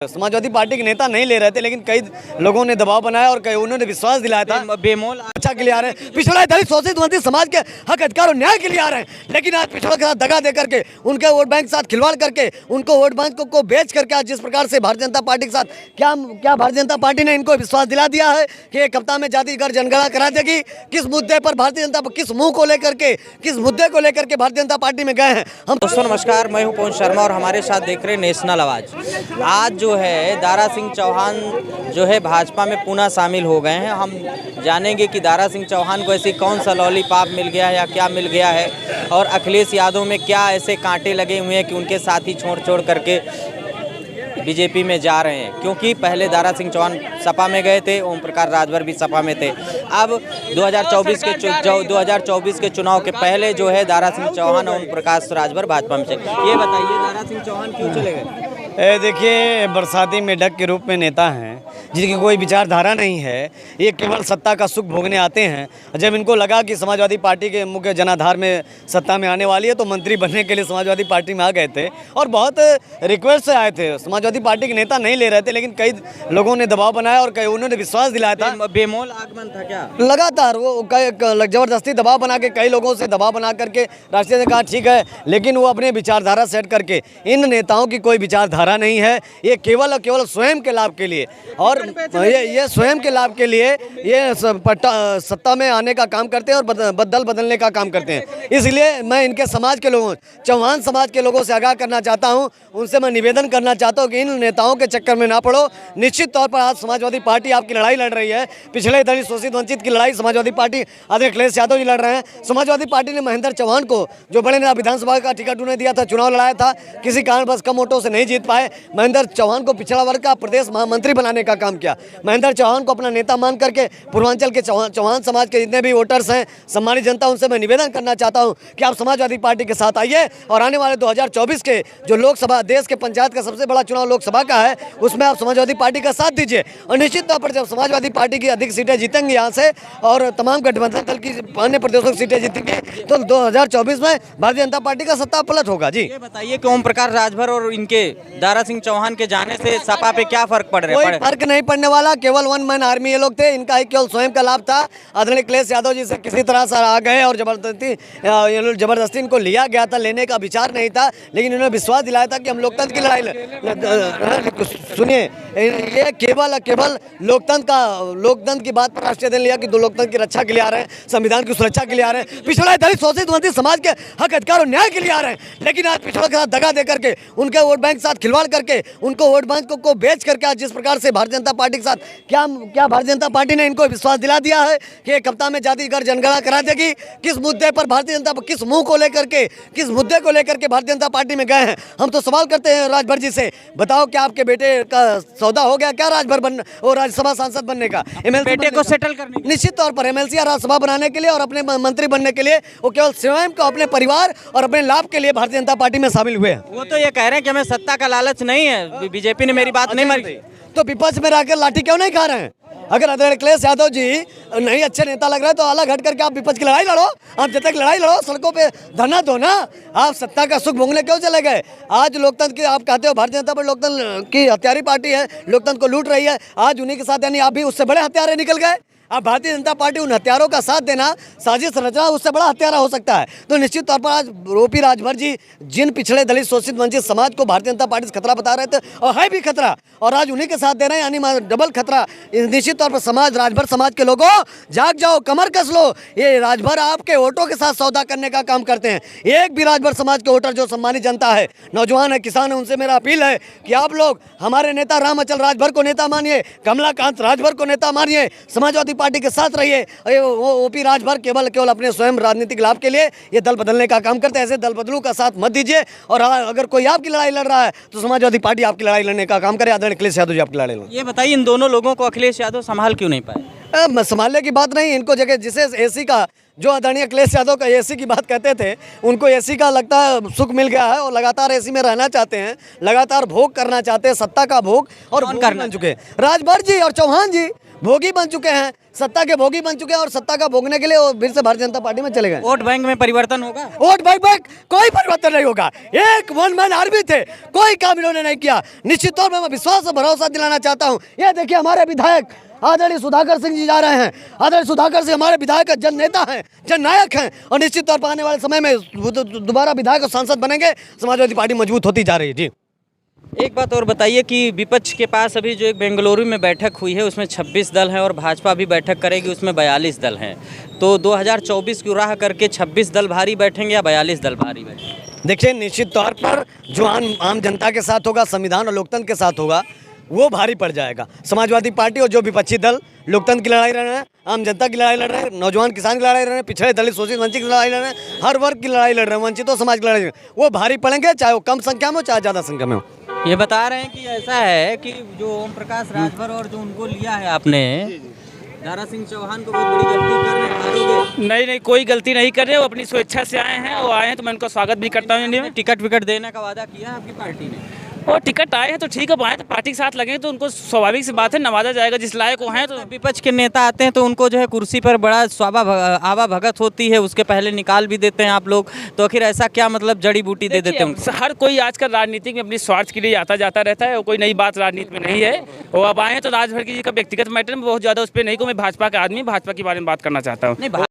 Samajwadi party के नेता नहीं ले रहे थे, लेकिन कई लोगों ने दबाव बनाया और कई उन्होंने विश्वास दिलाया था बेमोल अच्छा के लिए आ रहे हैं, पिछड़ा दलित शोषित वंचित समाज के हक अधिकार और न्याय के लिए आ रहे हैं। लेकिन आज पिछड़ों के साथ दगा दे करके, उनके वोट बैंक के साथ खिलवाड़ करके, उनको वोट बैंक को बेच करके आज जिस प्रकार से भारतीय जनता पार्टी के साथ क्या भारतीय जनता पार्टी ने इनको विश्वास दिला दिया है कि एक हफ्ता में जातिगत जनगणना करा देगी। किस मुद्दे पर भारतीय जनता किस मुंह को लेकर के, किस मुद्दे को लेकर के भारतीय जनता पार्टी में गए हैं हम। दोस्तों नमस्कार, मैं हूं पवन शर्मा और हमारे साथ देख रहे हैं नेशनल आवाज। आज जो है दारा सिंह चौहान जो है भाजपा में पुनः शामिल हो गए हैं। हम जानेंगे कि दारा सिंह चौहान को ऐसी कौन सा लॉलीपॉप मिल गया है या क्या मिल गया है, और अखिलेश यादव में क्या ऐसे कांटे लगे हुए हैं कि उनके साथी छोड़ करके बीजेपी में जा रहे हैं। क्योंकि पहले दारा सिंह चौहान सपा में गए थे, ओम प्रकाश राजभर भी सपा में थे। अब 2024 के चुनाव के पहले जो है दारा सिंह चौहान और ओम प्रकाश राजभर भाजपा में चले। ये बताइए दारा सिंह चौहान क्यों चले गए? देखिए, बरसाती मेढक के रूप में नेता हैं जिनकी कोई विचारधारा नहीं है, ये केवल सत्ता का सुख भोगने आते हैं। जब इनको लगा कि समाजवादी पार्टी के मुख्य जनाधार में सत्ता में आने वाली है तो मंत्री बनने के लिए समाजवादी पार्टी में आ गए थे और बहुत रिक्वेस्ट से आए थे। समाजवादी पार्टी के नेता नहीं ले रहे थे, लेकिन कई लोगों ने दबाव बनाया और कई उन्होंने विश्वास दिलाया था। बेमोल आगमन था क्या? लगातार वो जबरदस्ती दबाव बना के, कई लोगों से दबाव बना करके राष्ट्रीय ने कहा ठीक है, लेकिन वो अपने विचारधारा सेट करके, इन नेताओं की कोई विचारधारा नहीं है, ये केवल और केवल स्वयं के लाभ के लिए और ये स्वयं के लाभ के लिए ये सत्ता में आने का काम करते हैं और दल बदलने का काम करते हैं। इसलिए मैं इनके समाज के लोगों, चौहान समाज के लोगों से आगाह करना चाहता हूं, उनसे मैं निवेदन करना चाहता हूं कि इन नेताओं के चक्कर में ना पड़ो। निश्चित तौर पर आज समाजवादी पार्टी आपकी लड़ाई लड़ रही है, पिछड़े दलित शोषित वंचित की लड़ाई समाजवादी पार्टी आदरणीय अखिलेश यादव जी लड़ रहे हैं। समाजवादी पार्टी ने महेंद्र चौहान को, जो बड़े नेता, विधानसभा का टिकट उन्हें दिया था, चुनाव लड़ाया था, किसी कारणवश कम वोटों से नहीं जीत पाए। महेंद्र चौहान को पिछड़ा वर्ग का प्रदेश महामंत्री बनाने का काम किया। महेंद्र चौहान को अपना नेता मान करके पूर्वांचल के चौहान समाज के जितने भी वोटर्स हैं, सम्मानित जनता, उनसे मैं निवेदन करना चाहता हूं कि आप समाजवादी पार्टी के साथ आइए और आने वाले 2024 के जो लोकसभा, देश के पंचायत का सबसे बड़ा चुनाव लोकसभा का है, उसमें आप समाजवादी पार्टी का साथ दीजिए। और निश्चित तौर पर जब समाजवादी पार्टी की अधिक सीटें जीतेंगी यहाँ से और तमाम गठबंधन दल की अन्य प्रदेशों की सीटें जीतेंगी तो 2024 में भारतीय जनता पार्टी का सत्ता पलट होगा। जी, ये बताइए कि ओम प्रकाश राजभर और इनके दारा सिंह चौहान के जाने से सपा पे क्या फर्क पड़ रहा है? कोई फर्क नहीं पड़ने वाला, केवल वन मैन आर्मी ये लोग थे, इनका ही केवल स्वयं का लाभ था। आदरणीय अखिलेश यादव जी से किसी तरह से आ गए और जबरदस्ती इनको लिया गया था, लेने का विचार नहीं था, लेकिन इन्होंने विश्वास दिलाया था कि हम लोकतंत्र की लड़ाई सुनिए, ये केवल लोकतंत्र की बात पर राष्ट्रीय दिन लिया कि दो लोकतंत्र की रक्षा के लिए आ रहे हैं, संविधान की सुरक्षा के लिए आ रहे हैं, पिछड़ा दलित शोषित वंचित समाज के हक अधिकार और न्याय के लिए आ रहे हैं। लेकिन आज पिछड़ों के साथ दगा दे करके, उनके वोट बैंक के साथ खिलवाड़ करके, उनको वोट बैंक को बेच करके आज जिस प्रकार से भारतीय जनता पार्टी के साथ क्या भारतीय जनता पार्टी ने इनको विश्वास दिला दिया है कि एक हफ्ता में जातिगत जनगणना करा देगी। किस मुद्दे पर भारतीय जनता, किस मुंह को लेकर के, किस मुद्दे को लेकर के भारतीय जनता पार्टी में गए हैं। हम तो सवाल करते हैं राजभर जी से, बताओ क्या आपके बेटे का सौदा हो गया क्या राजभर बनने और राज्यसभा सांसद बनने का? बेटे को सेटल करने, निश्चित तौर पर एमएलसी या राज्यसभा बनाने के लिए और अपने मंत्री बनने के लिए वो केवल स्वयं को, अपने परिवार और अपने लाभ के लिए भारतीय जनता पार्टी में शामिल हुए हैं। वो तो ये कह रहे हैं कि हमें सत्ता का लालच नहीं है, बीजेपी ने मेरी बात नहीं मानी, तो विपक्ष में रहकर लाठी क्यों नहीं खा रहे हैं? अगर आदरणीय अखिलेश यादव जी नहीं अच्छे नेता लग रहे हैं तो अलग हट करके आप विपक्ष की लड़ाई लड़ो, आप जब तक लड़ाई लड़ो, सड़कों पे धरना दो ना। आप सत्ता का सुख भोगने क्यों चले गए? आज लोकतंत्र की, आप कहते हो भारतीय जनता पार्टी लोकतंत्र की हत्यारी पार्टी है, लोकतंत्र को लूट रही है, आज उन्हीं के साथ, यानी आप भी उससे बड़े हत्यारे निकल गए। अब भारतीय जनता पार्टी उन हत्यारों का साथ देना, साजिश रचना, उससे बड़ा हत्यारा हो सकता है। तो निश्चित तौर पर आज ओपी राजभर जी जिन पिछड़े दलित शोषित वंचित समाज को भारतीय जनता पार्टी से खतरा बता रहे थे और है भी खतरा, और आज उन्हीं के साथ दे रहे हैं, यानी डबल खतरा। निश्चित तौर पर समाज, राजभर समाज के लोगों, जाग जाओ, कमर कस लो। ये राजभर आपके वोटों के साथ सौदा करने का काम करते हैं। एक भी राजभर समाज के वोटर जो सम्मानित जनता है, नौजवान है, किसान है, उनसे मेरा अपील है कि आप लोग हमारे नेता राम अचल राजभर को नेता मानिए, कमलाकांत राजभर को नेता मानिए, समाजवादी पार्टी के साथ रहिए। वो ओपी राजभर केवल अपने स्वयं राजनीतिक लाभ के लिए ये दल बदलने का काम करते हैं। ऐसे दल बदलू का साथ मत दीजिए, और अगर कोई आपकी लड़ाई लड़ रहा है तो समाजवादी पार्टी आपकी लड़ाई लड़ने का काम करे। आदरणीय अखिलेश यादव जी आपकी लड़ाई लड़। ये बताइए इन दोनों लोगों को अखिलेश यादव संभाल क्यों नहीं पाए? संभालने की बात नहीं, इनको जगह जिसे एसी का, जो आदरणीय अखिलेश यादव का एसी की बात कहते थे, उनको एसी का लगता है सुख मिल गया है और लगातार एसी में रहना चाहते हैं, लगातार भोग करना चाहते हैं, सत्ता का भोग और भोग करना चुके राजभर जी और चौहान जी। भोगी बन चुके हैं, सत्ता के भोगी बन चुके हैं और सत्ता का भोगने के लिए वो फिर से भारतीय जनता पार्टी में चले गए। वोट बैंक में परिवर्तन होगा? वोट बैंक कोई परिवर्तन नहीं होगा। एक वन मैन आर्मी थे, कोई काम इन्होंने नहीं किया। निश्चित तौर पर मैं विश्वास और भरोसा दिलाना चाहता हूँ। ये देखिए हमारे विधायक आदरणीय सुधाकर सिंह जी जा रहे हैं। आदरणीय सुधाकर सिंह हमारे विधायक जन नेता हैं, जन नायक हैं और निश्चित तौर पर आने वाले समय में दोबारा विधायक और सांसद बनेंगे। समाजवादी पार्टी मजबूत होती जा रही है। जी, एक बात और बताइए कि विपक्ष के पास अभी जो एक बेंगलुरु में बैठक हुई है उसमें 26 दल हैं और भाजपा भी बैठक करेगी, उसमें 42 दल हैं। तो 2024 की राह करके 26 दल भारी बैठेंगे या 42 दल भारी बैठेंगे? देखिए निश्चित तौर पर जो आम जनता के साथ होगा, संविधान और लोकतंत्र के साथ होगा, वो भारी पड़ जाएगा। समाजवादी पार्टी और जो विपक्षी दल लोकतंत्र की लड़ाई लड़ रहे हैं, आम जनता की लड़ाई लड़ रहे हैं, नौजवान किसान की लड़ाई लड़ रहे हैं, पिछड़े दलित शोषित वंचित की लड़ाई लड़ रहे हैं, हर वर्ग की लड़ाई लड़ रहे हैं, वंचितों समाज की लड़ाई लड़ रहे हैं, वो भारी पड़ेंगे, चाहे वो कम संख्या में हो चाहे ज़्यादा संख्या में हो। ये बता रहे हैं कि ऐसा है कि जो ओम प्रकाश राजभर और जो उनको लिया है आपने, दारा सिंह चौहान को बहुत बड़ी गलती कर रहे हैं, मारोगे? नहीं, कोई गलती नहीं कर रहे, वो अपनी स्वेच्छा से आए हैं। वो आए हैं तो मैं उनका स्वागत भी करता हूँ इंडिया में। टिकट विकट देने का वादा किया है आपकी पार्टी ने? और टिकट आए हैं तो ठीक है, आए तो पार्टी के साथ लगेंगे तो उनको स्वाभाविक सी बात है, नवाजा जाएगा जिस लायक वो हैं। तो विपक्ष के नेता आते हैं तो उनको जो है कुर्सी पर बड़ा आवा भगत होती है, उसके पहले निकाल भी देते हैं आप लोग। तो आखिर ऐसा क्या मतलब जड़ी बूटी दे देते हैं? हर कोई आजकल राजनीति में अपनी स्वार्थ के लिए आता जाता रहता है, वो कोई नई बात राजनीति में नहीं है। वो अब आए हैं तो राजभर की जी का व्यक्तिगत मैटर में बहुत ज़्यादा उस पर नहीं को, मैं भाजपा का आदमी भाजपा के बारे में बात करना चाहता हूँ।